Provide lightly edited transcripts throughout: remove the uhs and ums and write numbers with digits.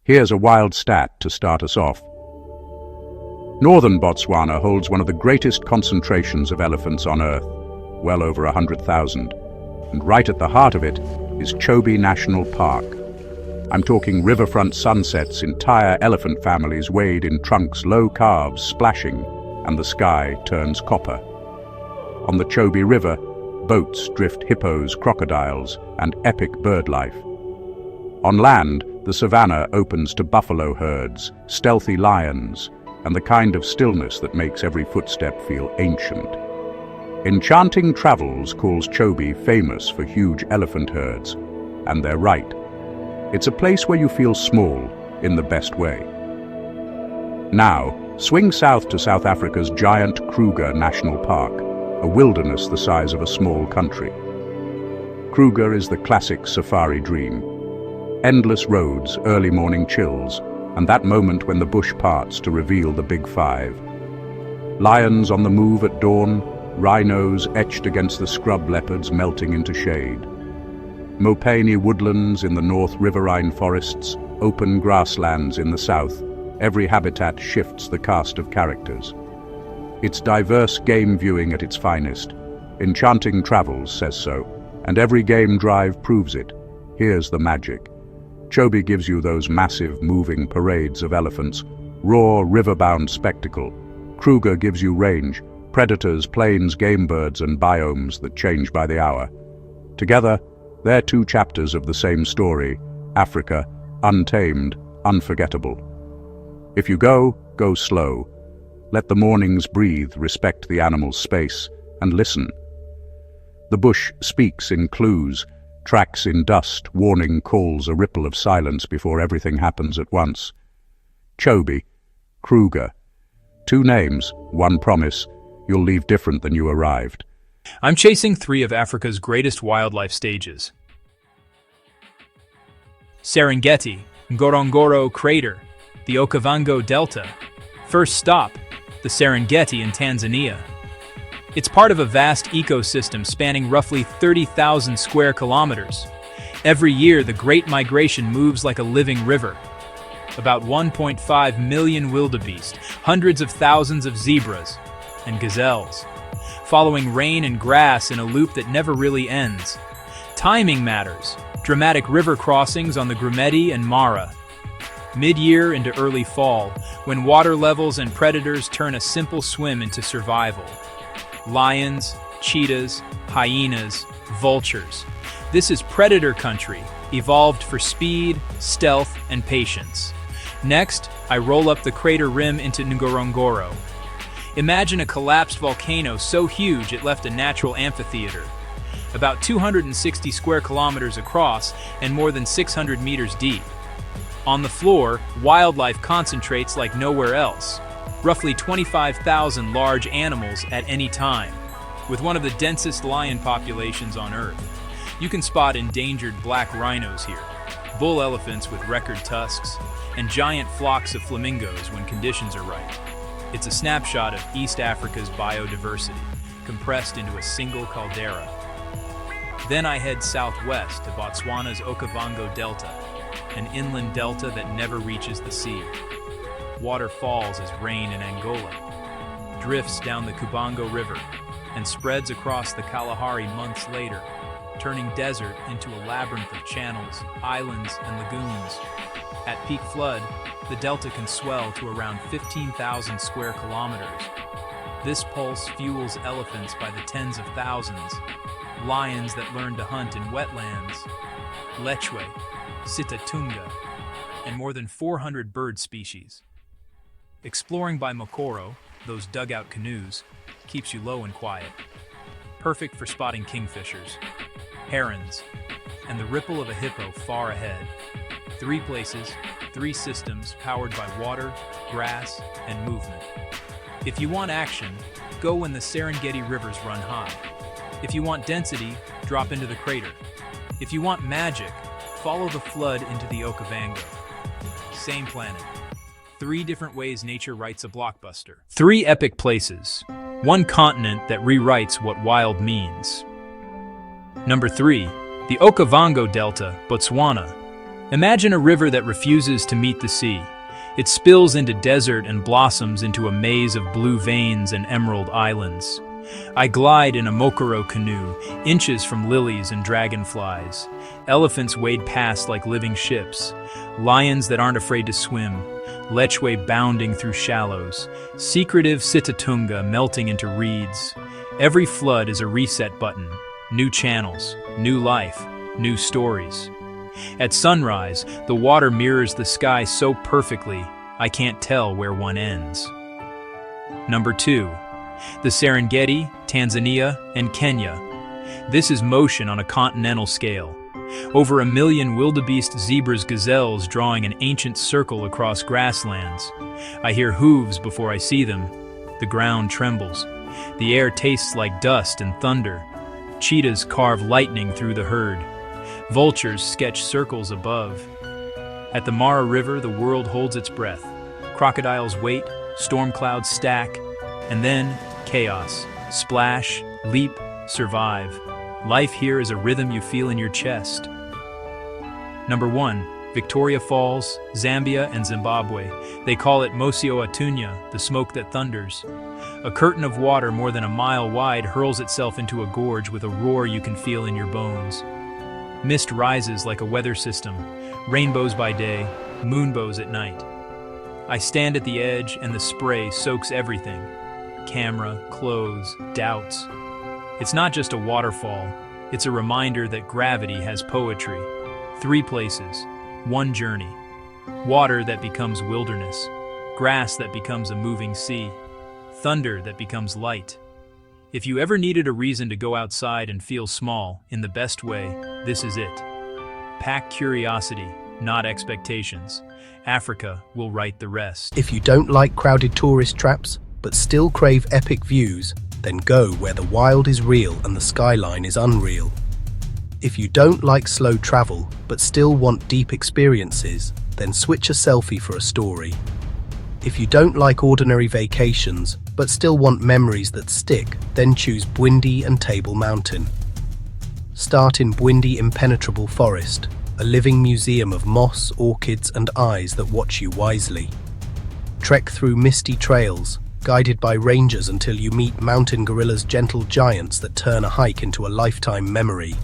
Here's a wild stat to start us off. Northern Botswana holds one of the greatest concentrations of elephants on Earth, well over 100,000. And right at the heart of it is Chobe National Park. I'm talking riverfront sunsets, entire elephant families wade in trunks, low calves splashing, and the sky turns copper. On the Chobe River, boats drift hippos, crocodiles, and epic bird life. On land, the savannah opens to buffalo herds, stealthy lions, and the kind of stillness that makes every footstep feel ancient. Enchanting Travels calls Chobe famous for huge elephant herds, and they're right. It's a place where you feel small in the best way. Now, swing south to South Africa's giant Kruger National Park, a wilderness the size of a small country. Kruger is the classic safari dream. Endless roads, early morning chills, and that moment when the bush parts to reveal the Big Five. Lions on the move at dawn, rhinos etched against the scrub leopards melting into shade. Mopane woodlands in the north, riverine forests, open grasslands in the south. Every habitat shifts the cast of characters. It's diverse game viewing at its finest. Enchanting Travels says so, and every game drive proves it. Here's the magic. Chobe gives you those massive, moving parades of elephants, raw, riverbound spectacle. Kruger gives you range, predators, plains, game birds, and biomes that change by the hour. Together, they're two chapters of the same story, Africa, untamed, unforgettable. If you go, go slow. Let the mornings breathe, respect the animal's space, and listen. The bush speaks in clues, tracks in dust, warning calls, a ripple of silence before everything happens at once. Chobe, Kruger. Two names, one promise, you'll leave different than you arrived. I'm chasing three of Africa's greatest wildlife stages. Serengeti, Ngorongoro Crater, the Okavango Delta. First stop, the Serengeti in Tanzania. It's part of a vast ecosystem spanning roughly 30,000 square kilometers. Every year, the Great Migration moves like a living river. About 1.5 million wildebeest, hundreds of thousands of zebras, and gazelles, following rain and grass in a loop that never really ends. Timing matters. Dramatic river crossings on the Grumeti and Mara. Mid-year into early fall, when water levels and predators turn a simple swim into survival. Lions, cheetahs, hyenas, vultures. This is predator country, evolved for speed, stealth, and patience. Next, I roll up the crater rim into Ngorongoro. Imagine a collapsed volcano so huge it left a natural amphitheater. About 260 square kilometers across and more than 600 meters deep. On the floor, wildlife concentrates like nowhere else. Roughly 25,000 large animals at any time, with one of the densest lion populations on Earth. You can spot endangered black rhinos here, bull elephants with record tusks, and giant flocks of flamingos when conditions are right. It's a snapshot of East Africa's biodiversity, compressed into a single caldera. Then I head southwest to Botswana's Okavango Delta, an inland delta that never reaches the sea. Water falls as rain in Angola, drifts down the Kubango River, and spreads across the Kalahari months later, turning desert into a labyrinth of channels, islands, and lagoons. At peak flood, the delta can swell to around 15,000 square kilometers. This pulse fuels elephants by the tens of thousands, lions that learn to hunt in wetlands, lechwe, sitatunga, and more than 400 bird species. Exploring by Mokoro, those dugout canoes, keeps you low and quiet. Perfect for spotting kingfishers, herons, and the ripple of a hippo far ahead. 3 places, 3 systems powered by water, grass, and movement. If you want action, go when the Serengeti rivers run high. If you want density, drop into the crater. If you want magic, follow the flood into the Okavango. Same planet. 3 different ways nature writes a blockbuster. 3 epic places. 1 continent that rewrites what wild means. Number 3. The Okavango Delta, Botswana. Imagine a river that refuses to meet the sea. It spills into desert and blossoms into a maze of blue veins and emerald islands. I glide in a Mokoro canoe, inches from lilies and dragonflies. Elephants wade past like living ships. Lions that aren't afraid to swim. Lechwe bounding through shallows. Secretive Sitatunga melting into reeds. Every flood is a reset button. New channels, new life, new stories. At sunrise, the water mirrors the sky so perfectly, I can't tell where one ends. Number 2. The Serengeti, Tanzania, and Kenya. This is motion on a continental scale. Over 1 million wildebeest zebras gazelles drawing an ancient circle across grasslands. I hear hooves before I see them. The ground trembles. The air tastes like dust and thunder. Cheetahs carve lightning through the herd. Vultures sketch circles above. At the Mara River, the world holds its breath. Crocodiles wait, storm clouds stack, and then chaos. Splash, leap, survive. Life here is a rhythm you feel in your chest. Number 1. Victoria Falls, Zambia and Zimbabwe. They call it Mosio Atunya, the smoke that thunders. A curtain of water more than a mile wide hurls itself into a gorge with a roar you can feel in your bones. Mist rises like a weather system, rainbows by day, moonbows at night. I stand at the edge and the spray soaks everything. Camera, clothes, doubts. It's not just a waterfall, it's a reminder that gravity has poetry. 3 places, 1 journey. Water that becomes wilderness, grass that becomes a moving sea, thunder that becomes light. If you ever needed a reason to go outside and feel small, in the best way, this is it. Pack curiosity, not expectations. Africa will write the rest. If you don't like crowded tourist traps, but still crave epic views, then go where the wild is real and the skyline is unreal. If you don't like slow travel, but still want deep experiences, then switch a selfie for a story. If you don't like ordinary vacations, but still want memories that stick, then choose Bwindi and Table Mountain. Start in Bwindi Impenetrable Forest, a living museum of moss, orchids and eyes that watch you wisely. Trek through misty trails, guided by rangers until you meet mountain gorillas, gentle giants that turn a hike into a lifetime memory.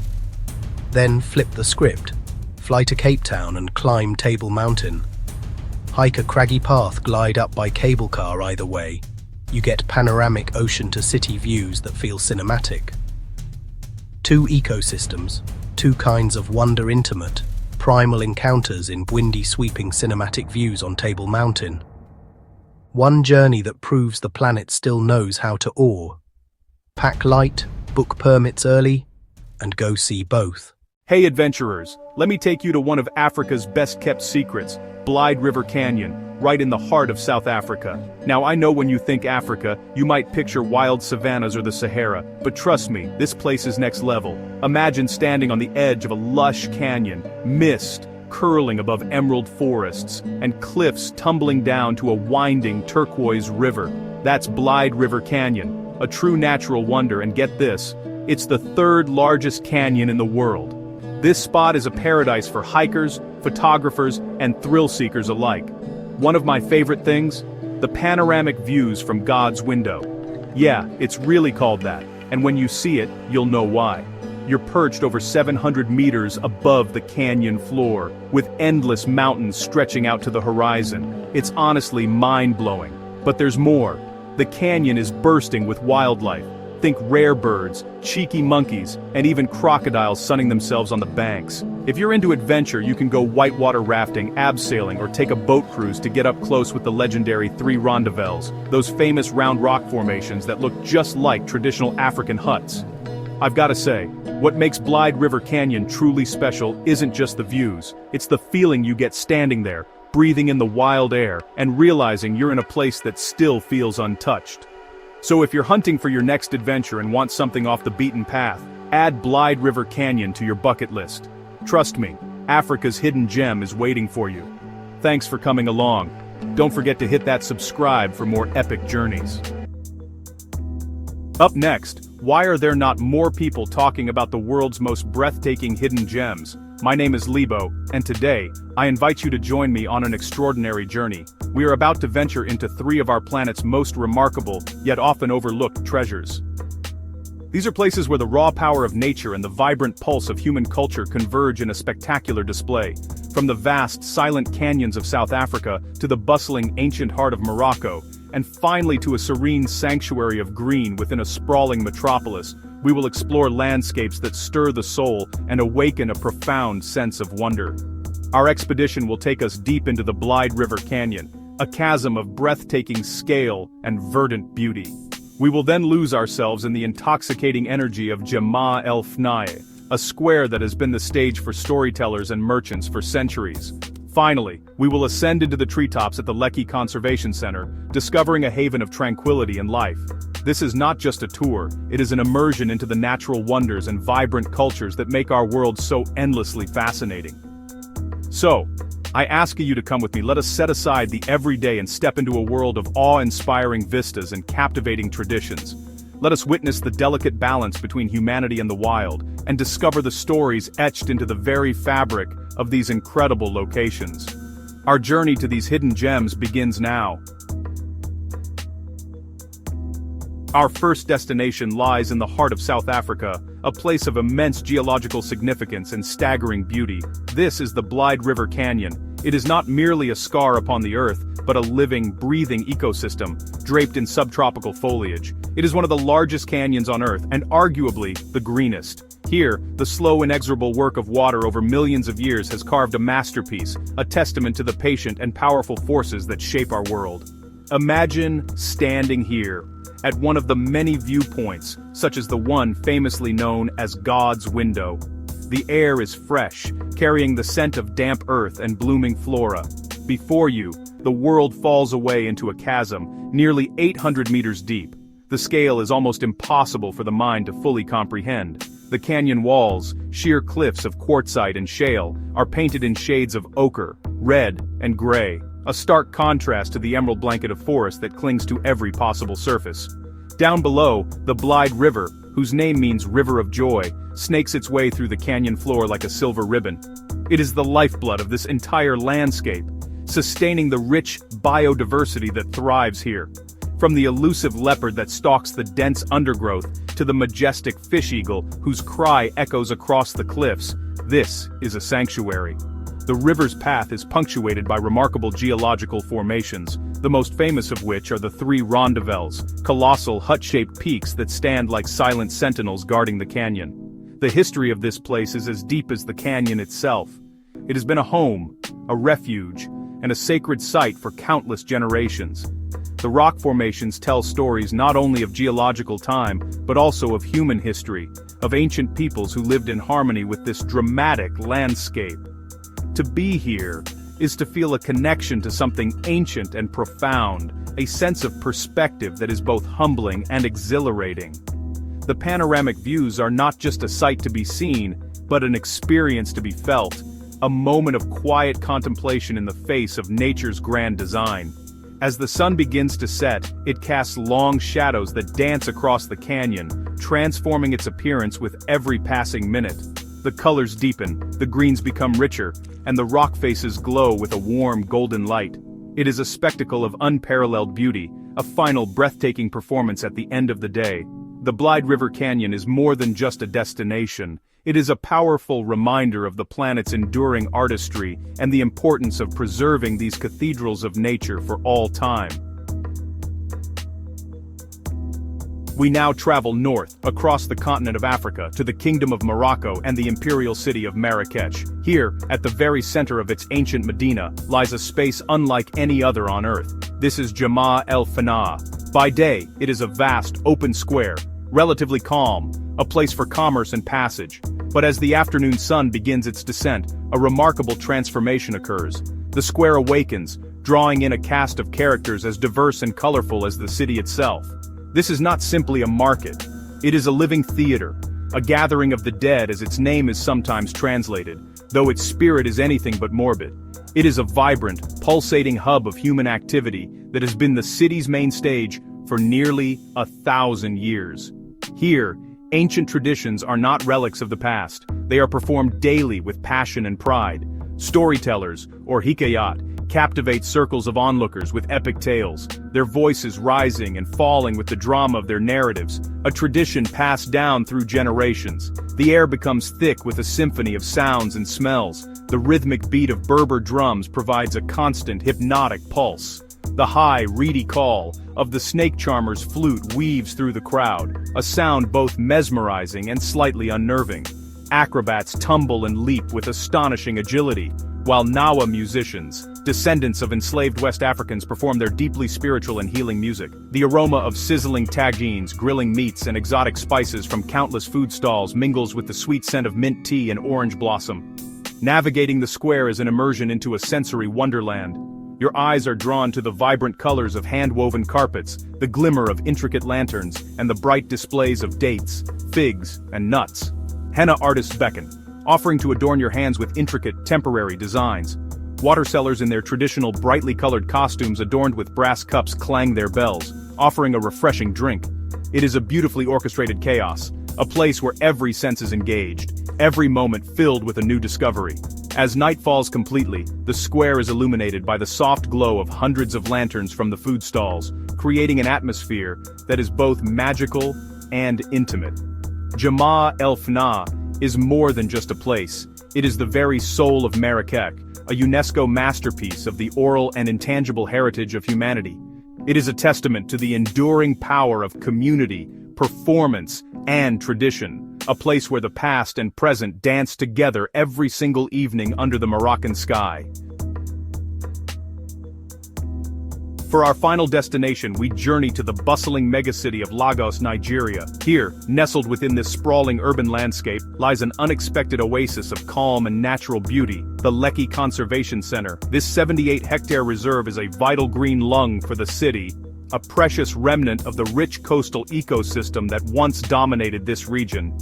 Then flip the script, fly to Cape Town and climb Table Mountain. Hike a craggy path, glide up by cable car. Either way, you get panoramic ocean-to-city views that feel cinematic. 2 ecosystems, 2 kinds of wonder, intimate, primal encounters in Bwindi, sweeping cinematic views on Table Mountain. 1 journey that proves the planet still knows how to awe. Pack light, book permits early, and go see both. Hey adventurers, let me take you to one of Africa's best-kept secrets, Blyde River Canyon, right in the heart of South Africa. Now I know when you think Africa, you might picture wild savannas or the Sahara, but trust me, this place is next level. Imagine standing on the edge of a lush canyon, mist curling above emerald forests, and cliffs tumbling down to a winding turquoise river. That's Blyde River Canyon, a true natural wonder, and get this, it's the 3rd largest canyon in the world. This spot is a paradise for hikers, photographers, and thrill-seekers alike. One of my favorite things? The panoramic views from God's window. Yeah, it's really called that, and when you see it, you'll know why. You're perched over 700 meters above the canyon floor, with endless mountains stretching out to the horizon. It's honestly mind-blowing. But there's more. The canyon is bursting with wildlife. Think rare birds, cheeky monkeys, and even crocodiles sunning themselves on the banks. If you're into adventure, you can go whitewater rafting, abseiling, or take a boat cruise to get up close with the legendary 3 rondavels, those famous round rock formations that look just like traditional African huts. I've got to say, what makes Blyde River Canyon truly special isn't just the views, it's the feeling you get standing there, breathing in the wild air, and realizing you're in a place that still feels untouched. So if you're hunting for your next adventure and want something off the beaten path, add Blyde River Canyon to your bucket list. Trust me, Africa's hidden gem is waiting for you. Thanks for coming along. Don't forget to hit that subscribe for more epic journeys. Up next, why are there not more people talking about the world's most breathtaking hidden gems? My name is Lebo, and today, I invite you to join me on an extraordinary journey. We are about to venture into three of our planet's most remarkable, yet often overlooked treasures. These are places where the raw power of nature and the vibrant pulse of human culture converge in a spectacular display. From the vast, silent canyons of South Africa to the bustling ancient heart of Morocco, and finally to a serene sanctuary of green within a sprawling metropolis, we will explore landscapes that stir the soul and awaken a profound sense of wonder. Our expedition will take us deep into the Blyde River Canyon, a chasm of breathtaking scale and verdant beauty. We will then lose ourselves in the intoxicating energy of Jama El Fnaye, a square that has been the stage for storytellers and merchants for centuries. Finally, we will ascend into the treetops at the Lekki Conservation Center, discovering a haven of tranquility and life. This is not just a tour, it is an immersion into the natural wonders and vibrant cultures that make our world so endlessly fascinating. So, I ask you to come with me. Let us set aside the everyday and step into a world of awe-inspiring vistas and captivating traditions. Let us witness the delicate balance between humanity and the wild, and discover the stories etched into the very fabric of these incredible locations. Our journey to these hidden gems begins now. Our first destination lies in the heart of South Africa, a place of immense geological significance and staggering beauty. This is the Blyde River Canyon. It is not merely a scar upon the earth, but a living, breathing ecosystem, draped in subtropical foliage. It is one of the largest canyons on Earth, and arguably the greenest. Here, the slow inexorable work of water over millions of years has carved a masterpiece, a testament to the patient and powerful forces that shape our world. Imagine standing here, at one of the many viewpoints, such as the one famously known as God's Window. The air is fresh, carrying the scent of damp earth and blooming flora. Before you, the world falls away into a chasm, nearly 800 meters deep. The scale is almost impossible for the mind to fully comprehend. The canyon walls, sheer cliffs of quartzite and shale, are painted in shades of ochre, red, and gray, a stark contrast to the emerald blanket of forest that clings to every possible surface. Down below, the Blyde River, whose name means River of Joy, snakes its way through the canyon floor like a silver ribbon. It is the lifeblood of this entire landscape, sustaining the rich biodiversity that thrives here. From the elusive leopard that stalks the dense undergrowth to the majestic fish eagle whose cry echoes across the cliffs, this is a sanctuary. The river's path is punctuated by remarkable geological formations, the most famous of which are the three rondavels, colossal hut-shaped peaks that stand like silent sentinels guarding the canyon. The history of this place is as deep as the canyon itself. It has been a home, a refuge, and a sacred site for countless generations. The rock formations tell stories not only of geological time, but also of human history, of ancient peoples who lived in harmony with this dramatic landscape. To be here is to feel a connection to something ancient and profound, a sense of perspective that is both humbling and exhilarating. The panoramic views are not just a sight to be seen, but an experience to be felt, a moment of quiet contemplation in the face of nature's grand design. As the sun begins to set, it casts long shadows that dance across the canyon, transforming its appearance with every passing minute. The colors deepen, the greens become richer, and the rock faces glow with a warm golden light. It is a spectacle of unparalleled beauty, a final breathtaking performance at the end of the day. The Blyde River Canyon is more than just a destination. It is a powerful reminder of the planet's enduring artistry and the importance of preserving these cathedrals of nature for all time. We now travel north, across the continent of Africa, to the Kingdom of Morocco and the imperial city of Marrakech. Here, at the very center of its ancient Medina, lies a space unlike any other on Earth. This is Jama El Fnaye. By day, it is a vast, open square, relatively calm, a place for commerce and passage. But as the afternoon sun begins its descent, a remarkable transformation occurs. The square awakens, drawing in a cast of characters as diverse and colorful as the city itself. This is not simply a market. It is a living theater, a gathering of the dead as its name is sometimes translated, though its spirit is anything but morbid. It is a vibrant, pulsating hub of human activity that has been the city's main stage for nearly 1,000 years. Here, Ancient traditions are not relics of the past. They are performed daily with passion and pride. Storytellers, or hikayat, captivate circles of onlookers with epic tales, their voices rising and falling with the drama of their narratives, a tradition passed down through generations. The air becomes thick with a symphony of sounds and smells. The rhythmic beat of Berber drums provides a constant hypnotic pulse. The high, reedy call of the snake charmer's flute weaves through the crowd, a sound both mesmerizing and slightly unnerving. Acrobats tumble and leap with astonishing agility, while Nawa musicians, descendants of enslaved West Africans, perform their deeply spiritual and healing music. The aroma of sizzling tagines, grilling meats, and exotic spices from countless food stalls mingles with the sweet scent of mint tea and orange blossom. Navigating the square is an immersion into a sensory wonderland. Your eyes are drawn to the vibrant colors of hand-woven carpets, the glimmer of intricate lanterns, and the bright displays of dates, figs, and nuts. Henna artists beckon, offering to adorn your hands with intricate, temporary designs. Water sellers in their traditional brightly colored costumes adorned with brass cups clang their bells, offering a refreshing drink. It is a beautifully orchestrated chaos, a place where every sense is engaged, every moment filled with a new discovery. As night falls completely, the square is illuminated by the soft glow of hundreds of lanterns from the food stalls, creating an atmosphere that is both magical and intimate. Jama El Fna is more than just a place. It is the very soul of Marrakech, a UNESCO masterpiece of the oral and intangible heritage of humanity. It is a testament to the enduring power of community, performance, and tradition, a place where the past and present dance together every single evening under the Moroccan sky. For our final destination, we journey to the bustling megacity of Lagos, Nigeria. Here, nestled within this sprawling urban landscape, lies an unexpected oasis of calm and natural beauty, the Lekki Conservation Center. This 78-hectare reserve is a vital green lung for the city, a precious remnant of the rich coastal ecosystem that once dominated this region.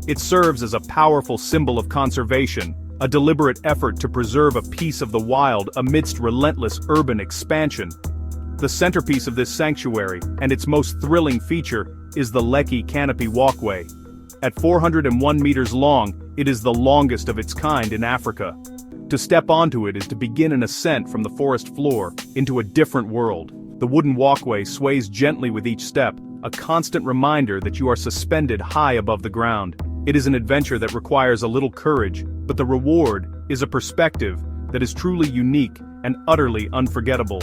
It serves as a powerful symbol of conservation, a deliberate effort to preserve a piece of the wild amidst relentless urban expansion. The centerpiece of this sanctuary, and its most thrilling feature, is the Lekki Canopy Walkway. At 401 meters long, it is the longest of its kind in Africa. To step onto it is to begin an ascent from the forest floor into a different world. The wooden walkway sways gently with each step, a constant reminder that you are suspended high above the ground. It is an adventure that requires a little courage, but the reward is a perspective that is truly unique and utterly unforgettable.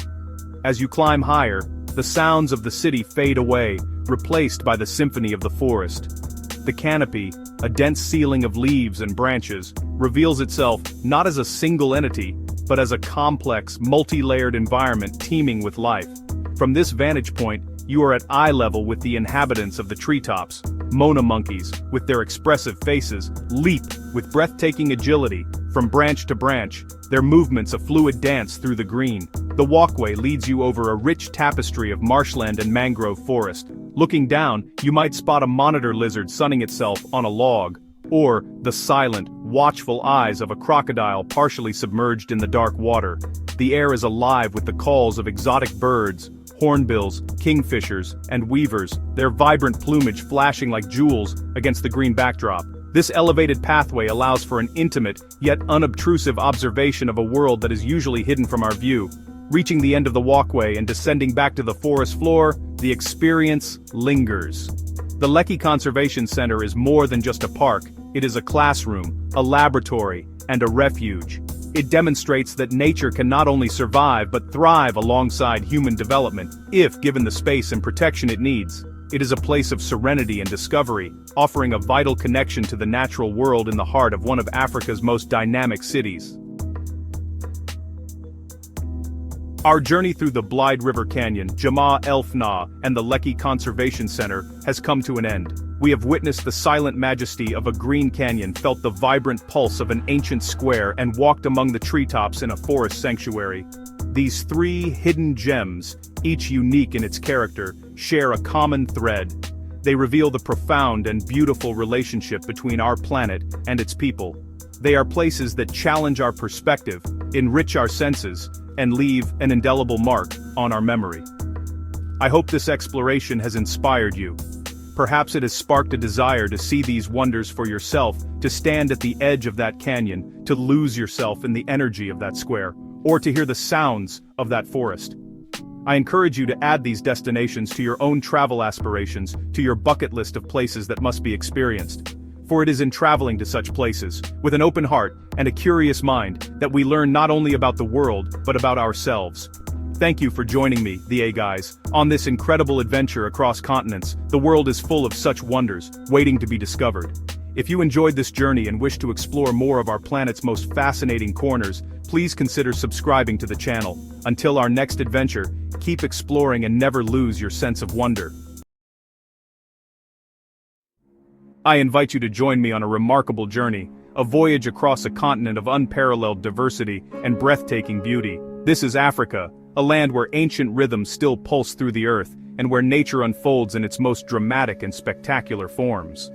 As you climb higher, the sounds of the city fade away, replaced by the symphony of the forest. The canopy, a dense ceiling of leaves and branches, reveals itself not as a single entity, but as a complex, multi-layered environment teeming with life. From this vantage point, you are at eye level with the inhabitants of the treetops. Mona monkeys, with their expressive faces, leap with breathtaking agility from branch to branch, their movements a fluid dance through the green. The walkway leads you over a rich tapestry of marshland and mangrove forest. Looking down, you might spot a monitor lizard sunning itself on a log, or the silent, watchful eyes of a crocodile partially submerged in the dark water. The air is alive with the calls of exotic birds, hornbills, kingfishers, and weavers, their vibrant plumage flashing like jewels against the green backdrop. This elevated pathway allows for an intimate, yet unobtrusive observation of a world that is usually hidden from our view. Reaching the end of the walkway and descending back to the forest floor, the experience lingers. The Lekki Conservation Center is more than just a park. It is a classroom, a laboratory, and a refuge. It demonstrates that nature can not only survive but thrive alongside human development, if given the space and protection it needs. It is a place of serenity and discovery, offering a vital connection to the natural world in the heart of one of Africa's most dynamic cities. Our journey through the Blyde River Canyon, Jama El Fna, and the Lekki Conservation Center has come to an end. We have witnessed the silent majesty of a green canyon, felt the vibrant pulse of an ancient square, and walked among the treetops in a forest sanctuary. These three hidden gems, each unique in its character, share a common thread. They reveal the profound and beautiful relationship between our planet and its people. They are places that challenge our perspective, enrich our senses, and leave an indelible mark on our memory. I hope this exploration has inspired you. Perhaps it has sparked a desire to see these wonders for yourself, to stand at the edge of that canyon, to lose yourself in the energy of that square, or to hear the sounds of that forest. I encourage you to add these destinations to your own travel aspirations, to your bucket list of places that must be experienced. For it is in traveling to such places, with an open heart and a curious mind, that we learn not only about the world, but about ourselves. Thank you for joining me, the A-Guys, on this incredible adventure across continents. The world is full of such wonders, waiting to be discovered. If you enjoyed this journey and wish to explore more of our planet's most fascinating corners, please consider subscribing to the channel. Until our next adventure, keep exploring and never lose your sense of wonder. I invite you to join me on a remarkable journey, a voyage across a continent of unparalleled diversity and breathtaking beauty. This is Africa, a land where ancient rhythms still pulse through the earth, and where nature unfolds in its most dramatic and spectacular forms.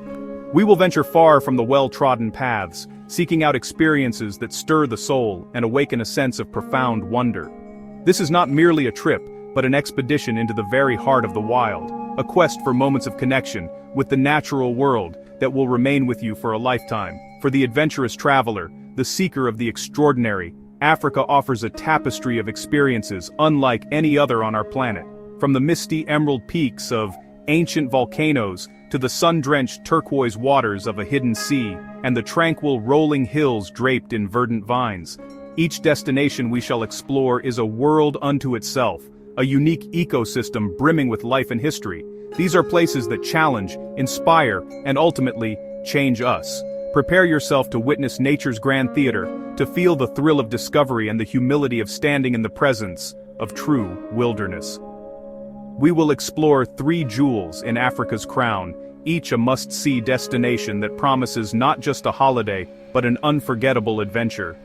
We will venture far from the well-trodden paths, seeking out experiences that stir the soul and awaken a sense of profound wonder. This is not merely a trip, but an expedition into the very heart of the wild, a quest for moments of connection with the natural world that will remain with you for a lifetime. For the adventurous traveler, the seeker of the extraordinary, Africa offers a tapestry of experiences unlike any other on our planet. From the misty emerald peaks of ancient volcanoes to the sun-drenched turquoise waters of a hidden sea, and the tranquil rolling hills draped in verdant vines, each destination we shall explore is a world unto itself, a unique ecosystem brimming with life and history. These are places that challenge, inspire, and ultimately, change us. Prepare yourself to witness nature's grand theater, to feel the thrill of discovery and the humility of standing in the presence of true wilderness. We will explore 3 jewels in Africa's crown, each a must-see destination that promises not just a holiday, but an unforgettable adventure.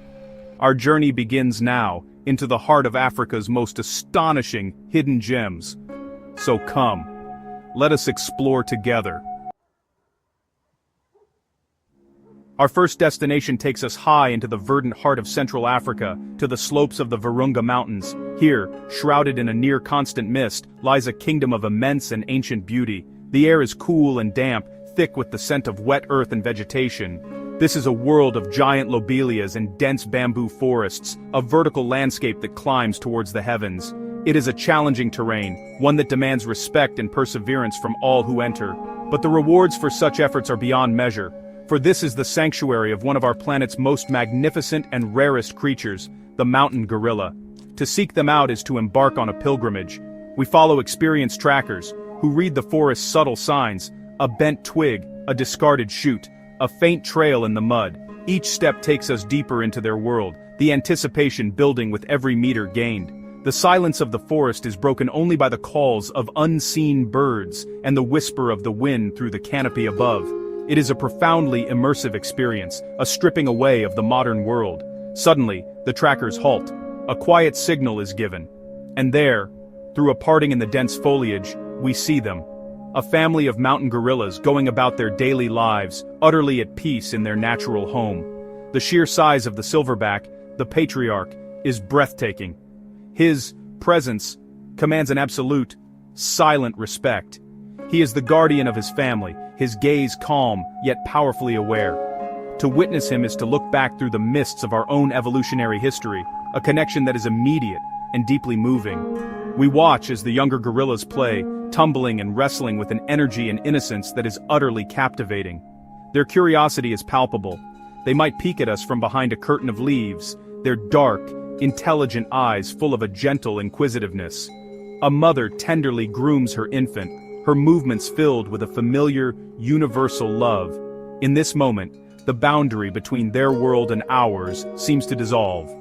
Our journey begins now, into the heart of Africa's most astonishing hidden gems. So come, let us explore together. Our first destination takes us high into the verdant heart of Central Africa, to the slopes of the Virunga Mountains. Here, shrouded in a near-constant mist, lies a kingdom of immense and ancient beauty. The air is cool and damp, thick with the scent of wet earth and vegetation. This is a world of giant lobelias and dense bamboo forests, a vertical landscape that climbs towards the heavens. It is a challenging terrain, one that demands respect and perseverance from all who enter. But the rewards for such efforts are beyond measure. For this is the sanctuary of one of our planet's most magnificent and rarest creatures, the mountain gorilla. To seek them out is to embark on a pilgrimage. We follow experienced trackers, who read the forest's subtle signs, a bent twig, a discarded shoot, a faint trail in the mud. Each step takes us deeper into their world, the anticipation building with every meter gained. The silence of the forest is broken only by the calls of unseen birds and the whisper of the wind through the canopy above. It is a profoundly immersive experience, a stripping away of the modern world. Suddenly, the trackers halt. A quiet signal is given. And there, through a parting in the dense foliage, we see them. A family of mountain gorillas going about their daily lives, utterly at peace in their natural home. The sheer size of the silverback, the patriarch, is breathtaking. His presence commands an absolute, silent respect. He is the guardian of his family, his gaze calm, yet powerfully aware. To witness him is to look back through the mists of our own evolutionary history, a connection that is immediate and deeply moving. We watch as the younger gorillas play, tumbling and wrestling with an energy and innocence that is utterly captivating. Their curiosity is palpable. They might peek at us from behind a curtain of leaves, their dark, intelligent eyes full of a gentle inquisitiveness. A mother tenderly grooms her infant, her movements filled with a familiar, universal love. In this moment, the boundary between their world and ours seems to dissolve.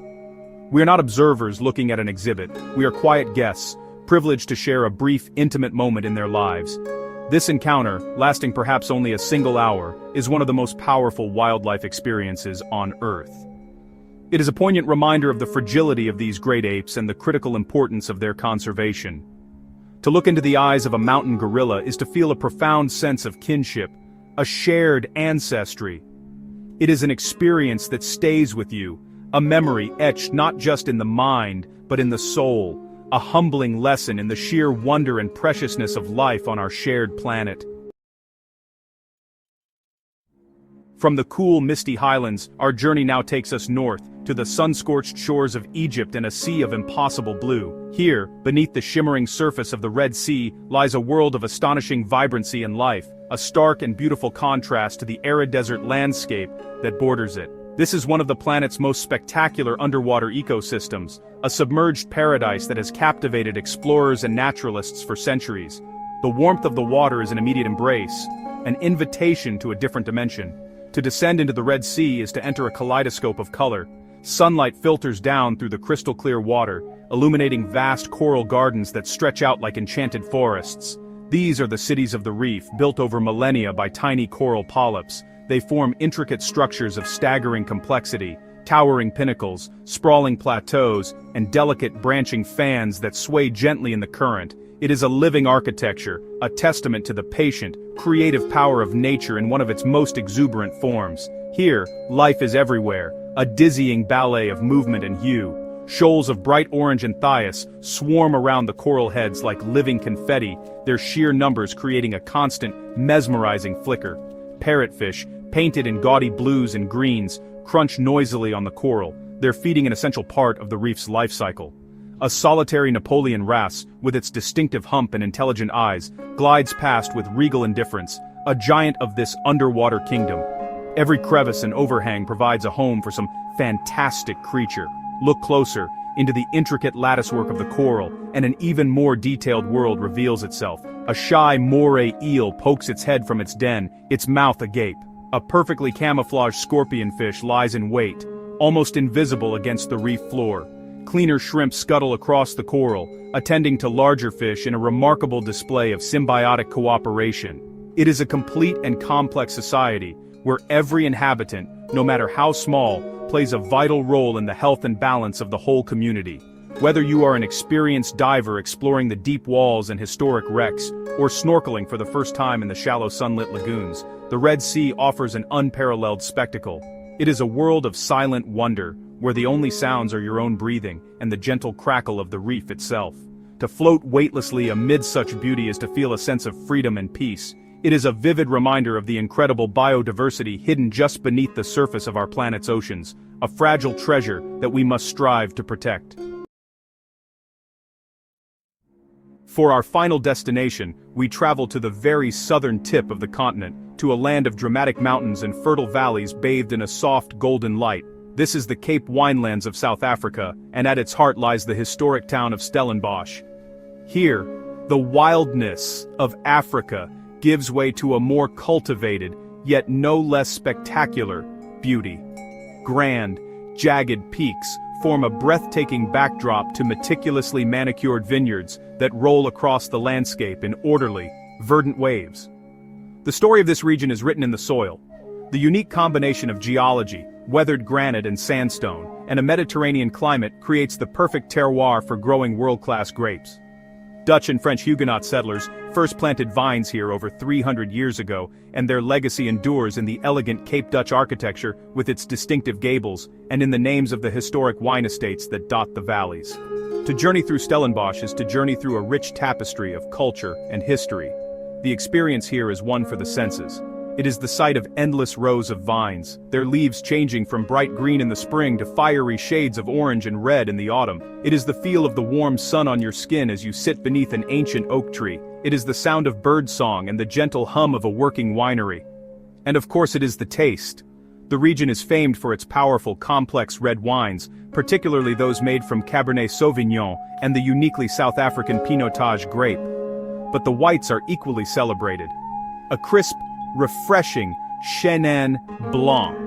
We are not observers looking at an exhibit, we are quiet guests, privileged to share a brief, intimate moment in their lives. This encounter, lasting perhaps only a single hour, is one of the most powerful wildlife experiences on Earth. It is a poignant reminder of the fragility of these great apes and the critical importance of their conservation. To look into the eyes of a mountain gorilla is to feel a profound sense of kinship, a shared ancestry. It is an experience that stays with you, a memory etched not just in the mind, but in the soul, a humbling lesson in the sheer wonder and preciousness of life on our shared planet. From the cool, misty highlands, our journey now takes us north, to the sun-scorched shores of Egypt and a sea of impossible blue. Here, beneath the shimmering surface of the Red Sea, lies a world of astonishing vibrancy and life, a stark and beautiful contrast to the arid desert landscape that borders it. This is one of the planet's most spectacular underwater ecosystems, a submerged paradise that has captivated explorers and naturalists for centuries. The warmth of the water is an immediate embrace, an invitation to a different dimension. To descend into the Red Sea is to enter a kaleidoscope of color. Sunlight filters down through the crystal-clear water, illuminating vast coral gardens that stretch out like enchanted forests. These are the cities of the reef, built over millennia by tiny coral polyps. They form intricate structures of staggering complexity, towering pinnacles, sprawling plateaus, and delicate branching fans that sway gently in the current. It is a living architecture, a testament to the patient, creative power of nature in one of its most exuberant forms. Here, life is everywhere, a dizzying ballet of movement and hue. Shoals of bright orange anthias swarm around the coral heads like living confetti, their sheer numbers creating a constant, mesmerizing flicker. Parrotfish, painted in gaudy blues and greens, crunch noisily on the coral, their feeding an essential part of the reef's life cycle. A solitary Napoleon wrasse, with its distinctive hump and intelligent eyes, glides past with regal indifference, a giant of this underwater kingdom. Every crevice and overhang provides a home for some fantastic creature. Look closer, into the intricate latticework of the coral, and an even more detailed world reveals itself. A shy moray eel pokes its head from its den, its mouth agape. A perfectly camouflaged scorpionfish lies in wait, almost invisible against the reef floor. Cleaner shrimp scuttle across the coral, attending to larger fish in a remarkable display of symbiotic cooperation. It is a complete and complex society, where every inhabitant, no matter how small, plays a vital role in the health and balance of the whole community. Whether you are an experienced diver exploring the deep walls and historic wrecks, or snorkeling for the first time in the shallow sunlit lagoons, the Red Sea offers an unparalleled spectacle. It is a world of silent wonder, where the only sounds are your own breathing and the gentle crackle of the reef itself. To float weightlessly amid such beauty is to feel a sense of freedom and peace. It is a vivid reminder of the incredible biodiversity hidden just beneath the surface of our planet's oceans, a fragile treasure that we must strive to protect. For our final destination, we travel to the very southern tip of the continent, to a land of dramatic mountains and fertile valleys bathed in a soft golden light. This is the Cape Winelands of South Africa, and at its heart lies the historic town of Stellenbosch. Here, the wildness of Africa gives way to a more cultivated, yet no less spectacular, beauty. Grand, jagged peaks form a breathtaking backdrop to meticulously manicured vineyards that roll across the landscape in orderly, verdant waves. The story of this region is written in the soil. The unique combination of geology, weathered granite and sandstone, and a Mediterranean climate creates the perfect terroir for growing world-class grapes. Dutch and French Huguenot settlers first planted vines here over 300 years ago, and their legacy endures in the elegant Cape Dutch architecture with its distinctive gables, and in the names of the historic wine estates that dot the valleys. To journey through Stellenbosch is to journey through a rich tapestry of culture and history. The experience here is one for the senses. It is the sight of endless rows of vines, their leaves changing from bright green in the spring to fiery shades of orange and red in the autumn. It is the feel of the warm sun on your skin as you sit beneath an ancient oak tree. It is the sound of bird song and the gentle hum of a working winery. And of course it is the taste. The region is famed for its powerful, complex red wines, particularly those made from Cabernet Sauvignon and the uniquely South African Pinotage grape. But the whites are equally celebrated. A crisp, refreshing Chenin Blanc,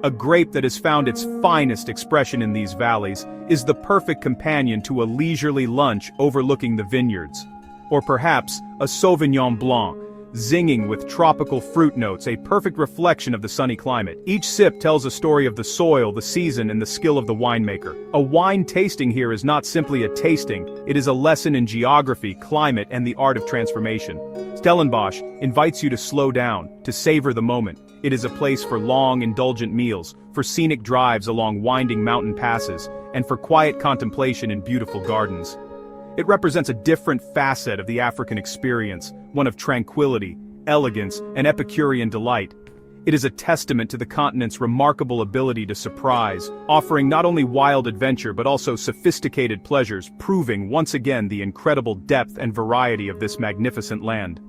a grape that has found its finest expression in these valleys, is the perfect companion to a leisurely lunch overlooking the vineyards. Or perhaps a Sauvignon Blanc, zinging with tropical fruit notes, a perfect reflection of the sunny climate. Each sip tells a story of the soil, the season, and the skill of the winemaker. A wine tasting here is not simply a tasting, it is a lesson in geography, climate, and the art of transformation. Stellenbosch invites you to slow down, to savor the moment. It is a place for long, indulgent meals, for scenic drives along winding mountain passes, and for quiet contemplation in beautiful gardens. It represents a different facet of the African experience, one of tranquility, elegance, and Epicurean delight. It is a testament to the continent's remarkable ability to surprise, offering not only wild adventure but also sophisticated pleasures, proving once again the incredible depth and variety of this magnificent land.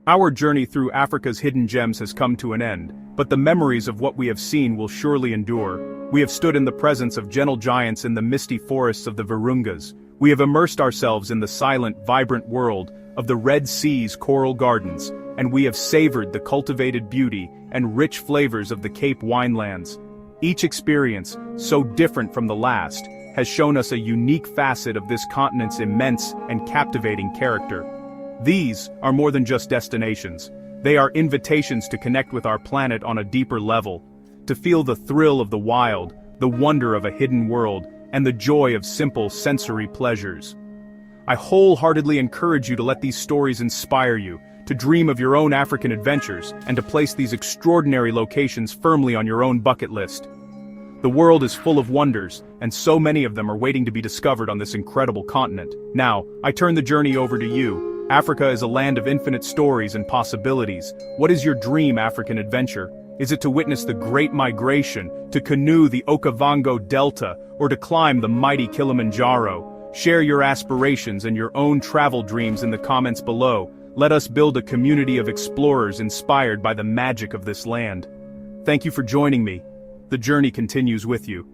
Our journey through Africa's hidden gems has come to an end, but the memories of what we have seen will surely endure. We have stood in the presence of gentle giants in the misty forests of the Virungas. We have immersed ourselves in the silent, vibrant world of the Red Sea's coral gardens, and we have savored the cultivated beauty and rich flavors of the Cape winelands. Each experience, so different from the last, has shown us a unique facet of this continent's immense and captivating character. These are more than just destinations. They are invitations to connect with our planet on a deeper level, to feel the thrill of the wild, the wonder of a hidden world, and the joy of simple sensory pleasures. I wholeheartedly encourage you to let these stories inspire you, to dream of your own African adventures, and to place these extraordinary locations firmly on your own bucket list. The world is full of wonders, and so many of them are waiting to be discovered on this incredible continent. Now, I turn the journey over to you. Africa is a land of infinite stories and possibilities. What is your dream African adventure? Is it to witness the Great Migration, to canoe the Okavango Delta, or to climb the mighty Kilimanjaro? Share your aspirations and your own travel dreams in the comments below. Let us build a community of explorers inspired by the magic of this land. Thank you for joining me. The journey continues with you.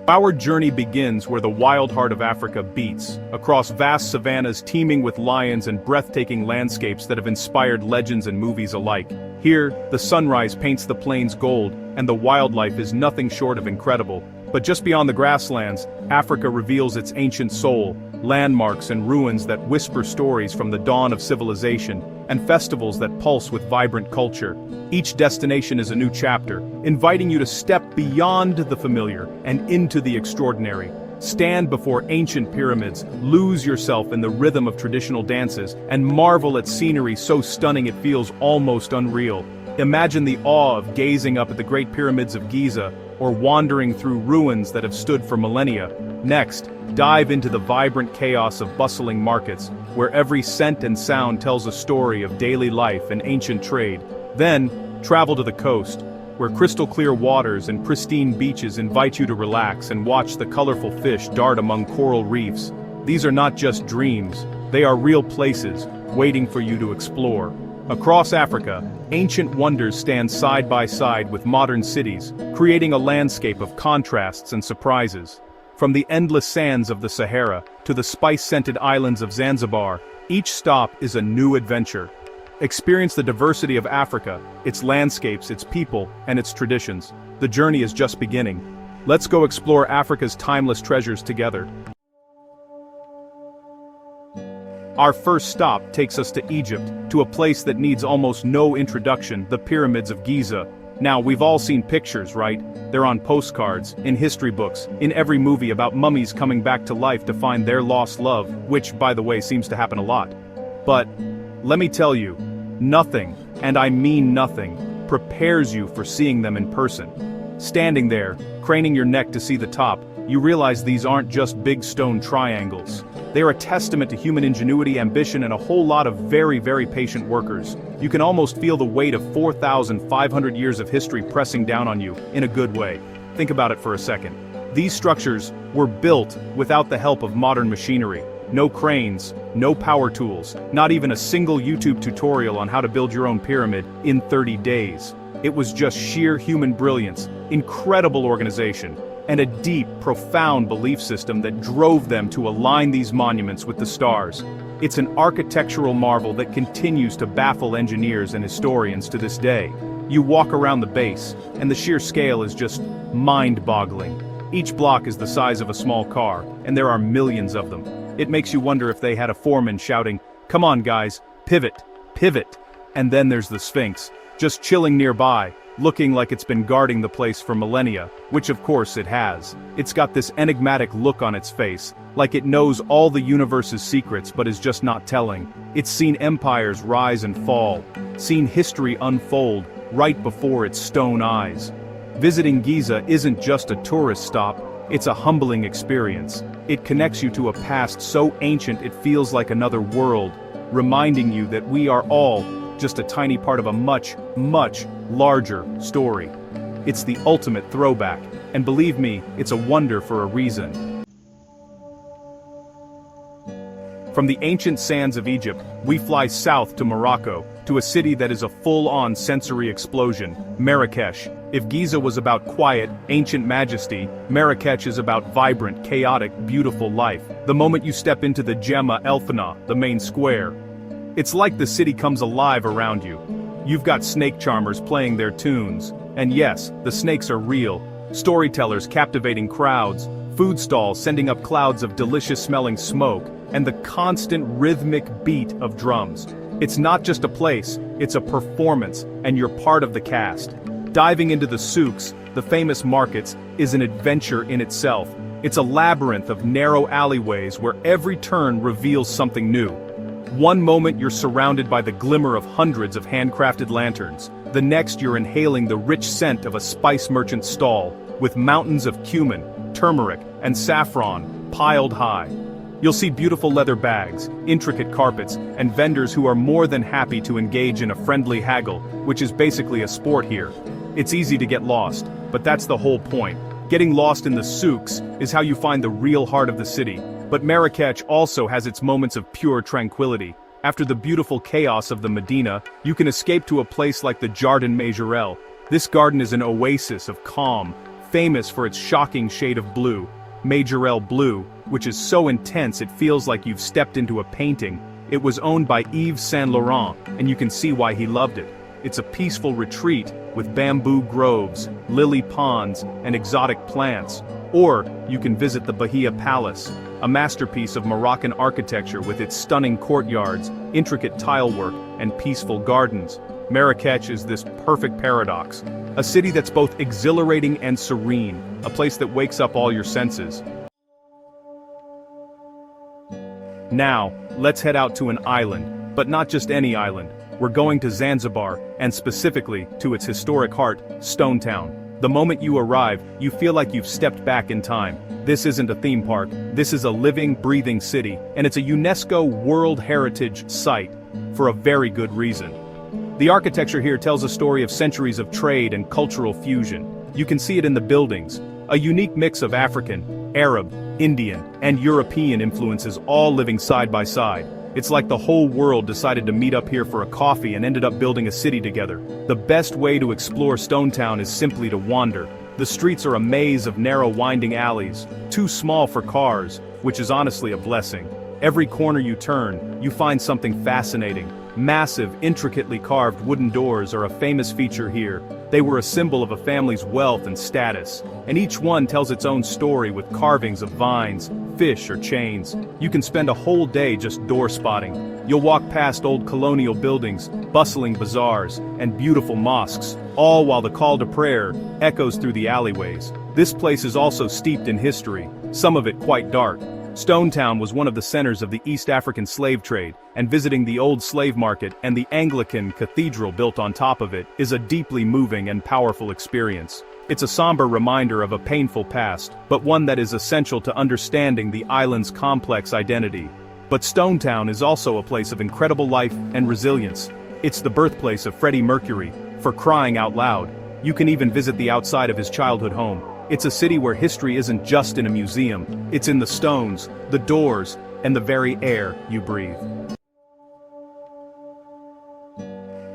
Our journey begins where the wild heart of Africa beats, across vast savannas teeming with lions and breathtaking landscapes that have inspired legends and movies alike. Here, the sunrise paints the plains gold, and the wildlife is nothing short of incredible. But just beyond the grasslands, Africa reveals its ancient soul, landmarks and ruins that whisper stories from the dawn of civilization, and festivals that pulse with vibrant culture. Each destination is a new chapter, inviting you to step beyond the familiar and into the extraordinary. Stand before ancient pyramids, lose yourself in the rhythm of traditional dances, and marvel at scenery so stunning it feels almost unreal. Imagine the awe of gazing up at the Great Pyramids of Giza, or wandering through ruins that have stood for millennia. Next, dive into the vibrant chaos of bustling markets, where every scent and sound tells a story of daily life and ancient trade. Then, travel to the coast, where crystal-clear waters and pristine beaches invite you to relax and watch the colorful fish dart among coral reefs. These are not just dreams, they are real places, waiting for you to explore. Across Africa, ancient wonders stand side by side with modern cities, creating a landscape of contrasts and surprises. From the endless sands of the Sahara to the spice-scented islands of Zanzibar, each stop is a new adventure. Experience the diversity of Africa, its landscapes, its people, and its traditions. The journey is just beginning. Let's go explore Africa's timeless treasures together. Our first stop takes us to Egypt, to a place that needs almost no introduction, the Pyramids of Giza. Now, we've all seen pictures, right? They're on postcards, in history books, in every movie about mummies coming back to life to find their lost love, which, by the way, seems to happen a lot. But, let me tell you, nothing, and I mean nothing, prepares you for seeing them in person. Standing there, craning your neck to see the top, you realize these aren't just big stone triangles. They are a testament to human ingenuity, ambition, and a whole lot of very, very patient workers. You can almost feel the weight of 4,500 years of history pressing down on you, in a good way. Think about it for a second. These structures were built without the help of modern machinery. No cranes, no power tools, not even a single YouTube tutorial on how to build your own pyramid in 30 days. It was just sheer human brilliance, incredible organization, and a deep, profound belief system that drove them to align these monuments with the stars. It's an architectural marvel that continues to baffle engineers and historians to this day. You walk around the base, and the sheer scale is just mind-boggling. Each block is the size of a small car, and there are millions of them. It makes you wonder if they had a foreman shouting, "Come on guys, pivot, pivot." And then there's the Sphinx, just chilling nearby, looking like it's been guarding the place for millennia, which of course it has. It's got this enigmatic look on its face, like it knows all the universe's secrets but is just not telling. It's seen empires rise and fall, seen history unfold right before its stone eyes. Visiting Giza isn't just a tourist stop, it's a humbling experience. It connects you to a past so ancient it feels like another world, reminding you that we are all just a tiny part of a much, much larger story. It's the ultimate throwback, and believe me, it's a wonder for a reason. From the ancient sands of Egypt, we fly south to Morocco, to a city that is a full-on sensory explosion, Marrakech. If Giza was about quiet, ancient majesty, Marrakech is about vibrant, chaotic, beautiful life. The moment you step into the Gemma El Fana, the main square, it's like the city comes alive around you. You've got snake charmers playing their tunes. And yes, the snakes are real. Storytellers captivating crowds, food stalls sending up clouds of delicious-smelling smoke, and the constant rhythmic beat of drums. It's not just a place, it's a performance, and you're part of the cast. Diving into the souks, the famous markets, is an adventure in itself. It's a labyrinth of narrow alleyways where every turn reveals something new. One moment you're surrounded by the glimmer of hundreds of handcrafted lanterns. The next you're inhaling the rich scent of a spice merchant's stall, with mountains of cumin, turmeric, and saffron piled high. You'll see beautiful leather bags, intricate carpets, and vendors who are more than happy to engage in a friendly haggle, which is basically a sport here. It's easy to get lost, but that's the whole point. Getting lost in the souks is how you find the real heart of the city. But Marrakech also has its moments of pure tranquility. After the beautiful chaos of the Medina, you can escape to a place like the Jardin Majorelle. This garden is an oasis of calm, famous for its shocking shade of blue. Majorelle blue, which is so intense it feels like you've stepped into a painting. It was owned by Yves Saint Laurent, and you can see why he loved it. It's a peaceful retreat with bamboo groves, lily ponds, and exotic plants. Or you can visit the Bahia Palace, a masterpiece of Moroccan architecture with its stunning courtyards, intricate tilework, and peaceful gardens. Marrakech is this perfect paradox. A city that's both exhilarating and serene, a place that wakes up all your senses. Now, let's head out to an island, but not just any island. We're going to Zanzibar, and specifically to its historic heart, Stone Town. The moment you arrive, you feel like you've stepped back in time. This isn't a theme park, this is a living, breathing city, and it's a UNESCO World Heritage Site, for a very good reason. The architecture here tells a story of centuries of trade and cultural fusion. You can see it in the buildings, a unique mix of African, Arab, Indian, and European influences all living side by side. It's like the whole world decided to meet up here for a coffee and ended up building a city together. The best way to explore Stone Town is simply to wander. The streets are a maze of narrow winding alleys, too small for cars, which is honestly a blessing. Every corner you turn, you find something fascinating. Massive, intricately carved wooden doors are a famous feature here. They were a symbol of a family's wealth and status, and each one tells its own story with carvings of vines, fish, or chains. You can spend a whole day just door spotting. You'll walk past old colonial buildings, bustling bazaars, and beautiful mosques, all while the call to prayer echoes through the alleyways. This place is also steeped in history, some of it quite dark. Stone Town was one of the centers of the East African slave trade, and visiting the old slave market and the Anglican cathedral built on top of it is a deeply moving and powerful experience. It's a somber reminder of a painful past, but one that is essential to understanding the island's complex identity. But Stone Town is also a place of incredible life and resilience. It's the birthplace of Freddie Mercury, for crying out loud. You can even visit the outside of his childhood home. It's a city where history isn't just in a museum, it's in the stones, the doors, and the very air you breathe.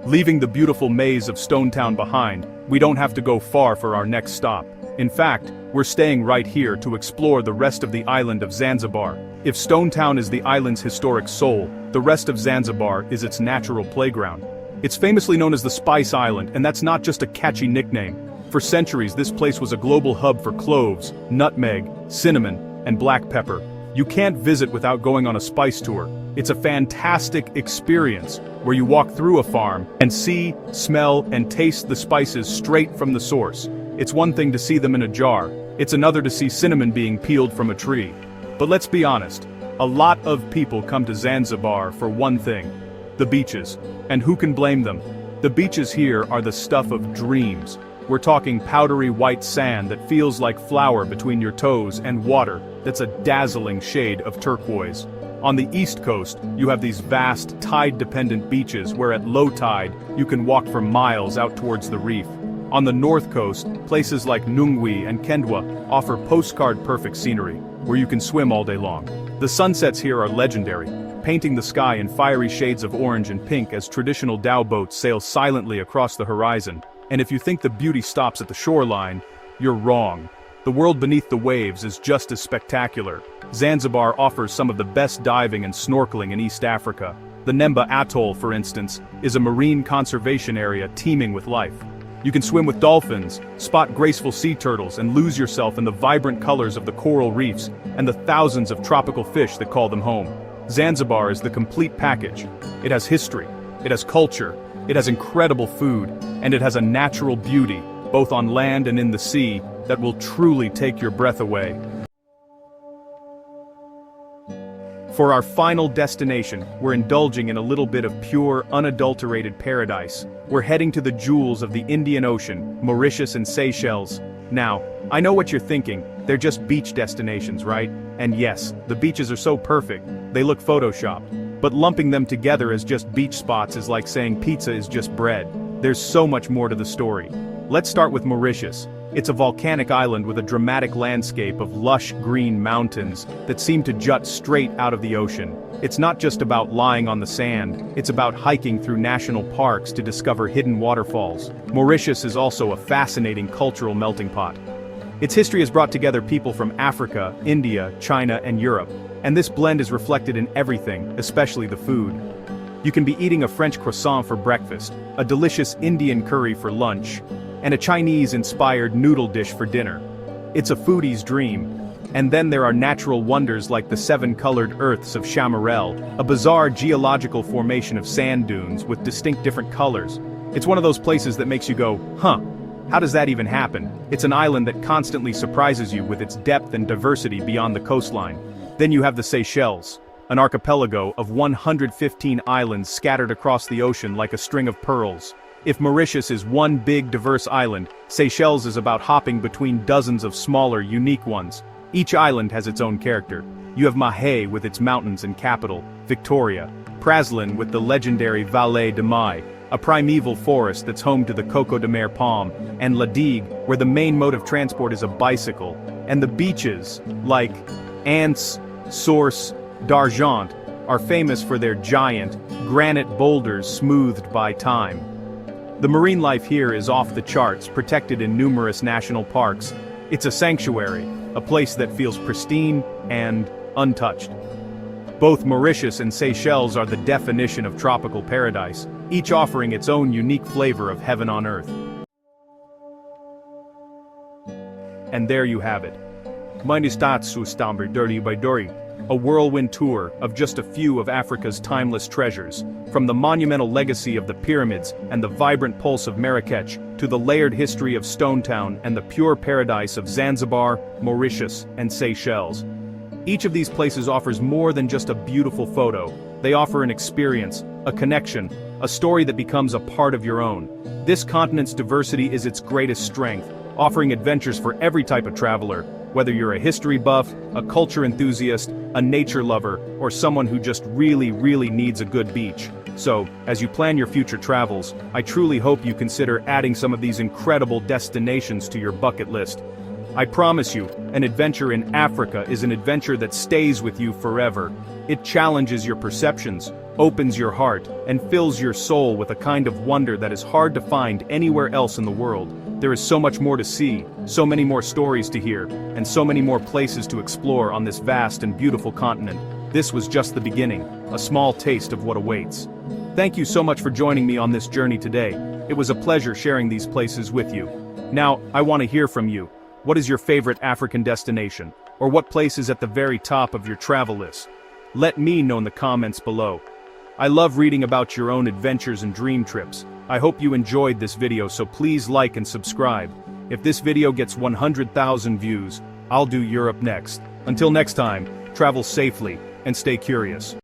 Leaving the beautiful maze of Stone Town behind, we don't have to go far for our next stop. In fact, we're staying right here to explore the rest of the island of Zanzibar. If Stone Town is the island's historic soul, the rest of Zanzibar is its natural playground. It's famously known as the Spice Island, and that's not just a catchy nickname. For centuries, this place was a global hub for cloves, nutmeg, cinnamon, and black pepper. You can't visit without going on a spice tour. It's a fantastic experience where you walk through a farm and see, smell, and taste the spices straight from the source. It's one thing to see them in a jar, it's another to see cinnamon being peeled from a tree. But let's be honest, a lot of people come to Zanzibar for one thing: the beaches. And who can blame them? The beaches here are the stuff of dreams. We're talking powdery white sand that feels like flour between your toes and water that's a dazzling shade of turquoise. On the east coast, you have these vast, tide-dependent beaches where at low tide, you can walk for miles out towards the reef. On the north coast, places like Nungwi and Kendwa offer postcard-perfect scenery, where you can swim all day long. The sunsets here are legendary, painting the sky in fiery shades of orange and pink as traditional dhow boats sail silently across the horizon. And if you think the beauty stops at the shoreline, you're wrong. The world beneath the waves is just as spectacular. Zanzibar offers some of the best diving and snorkeling in East Africa. The Nemba Atoll, for instance, is a marine conservation area teeming with life. You can swim with dolphins, spot graceful sea turtles, and lose yourself in the vibrant colors of the coral reefs and the thousands of tropical fish that call them home. Zanzibar is the complete package. It has history, it has culture, it has incredible food, and it has a natural beauty, both on land and in the sea, that will truly take your breath away. For our final destination, we're indulging in a little bit of pure, unadulterated paradise. We're heading to the jewels of the Indian Ocean, Mauritius and Seychelles. Now, I know what you're thinking, they're just beach destinations, right? And yes, the beaches are so perfect, they look photoshopped. But lumping them together as just beach spots is like saying pizza is just bread. There's so much more to the story. Let's start with Mauritius. It's a volcanic island with a dramatic landscape of lush green mountains that seem to jut straight out of the ocean. It's not just about lying on the sand, it's about hiking through national parks to discover hidden waterfalls. Mauritius is also a fascinating cultural melting pot. Its history has brought together people from Africa, India, China, and Europe, and this blend is reflected in everything, especially the food. You can be eating a French croissant for breakfast, a delicious Indian curry for lunch, and a Chinese-inspired noodle dish for dinner. It's a foodie's dream. And then there are natural wonders like the seven-colored earths of Chamarel, a bizarre geological formation of sand dunes with distinct different colors. It's one of those places that makes you go, huh, how does that even happen? It's an island that constantly surprises you with its depth and diversity beyond the coastline. Then you have the Seychelles, an archipelago of 115 islands scattered across the ocean like a string of pearls. If Mauritius is one big diverse island, Seychelles is about hopping between dozens of smaller, unique ones. Each island has its own character. You have Mahé with its mountains and capital, Victoria, Praslin with the legendary Vallée de Mai, a primeval forest that's home to the Coco de Mer palm, and La Digue, where the main mode of transport is a bicycle, and the beaches, like Anse, Source, d'Argent, are famous for their giant, granite boulders smoothed by time. The marine life here is off the charts, protected in numerous national parks. It's a sanctuary, a place that feels pristine and untouched. Both Mauritius and Seychelles are the definition of tropical paradise, each offering its own unique flavor of heaven on earth. And there you have it. Meine Stadt zu Stamber Dirty by Dory. A whirlwind tour of just a few of Africa's timeless treasures, from the monumental legacy of the pyramids and the vibrant pulse of Marrakech, to the layered history of Stone Town and the pure paradise of Zanzibar, Mauritius, and Seychelles. Each of these places offers more than just a beautiful photo. They offer an experience, a connection, a story that becomes a part of your own. This continent's diversity is its greatest strength, offering adventures for every type of traveler, whether you're a history buff, a culture enthusiast, a nature lover, or someone who just really needs a good beach. So, as you plan your future travels, I truly hope you consider adding some of these incredible destinations to your bucket list. I promise you, an adventure in Africa is an adventure that stays with you forever. It challenges your perceptions, opens your heart, and fills your soul with a kind of wonder that is hard to find anywhere else in the world. There is so much more to see, so many more stories to hear, and so many more places to explore on this vast and beautiful continent. This was just the beginning, a small taste of what awaits. Thank you so much for joining me on this journey today. It was a pleasure sharing these places with you. Now, I want to hear from you. What is your favorite African destination? Or what place is at the very top of your travel list? Let me know in the comments below. I love reading about your own adventures and dream trips. I hope you enjoyed this video, so please like and subscribe. If this video gets 100,000 views, I'll do Europe next. Until next time, travel safely and stay curious.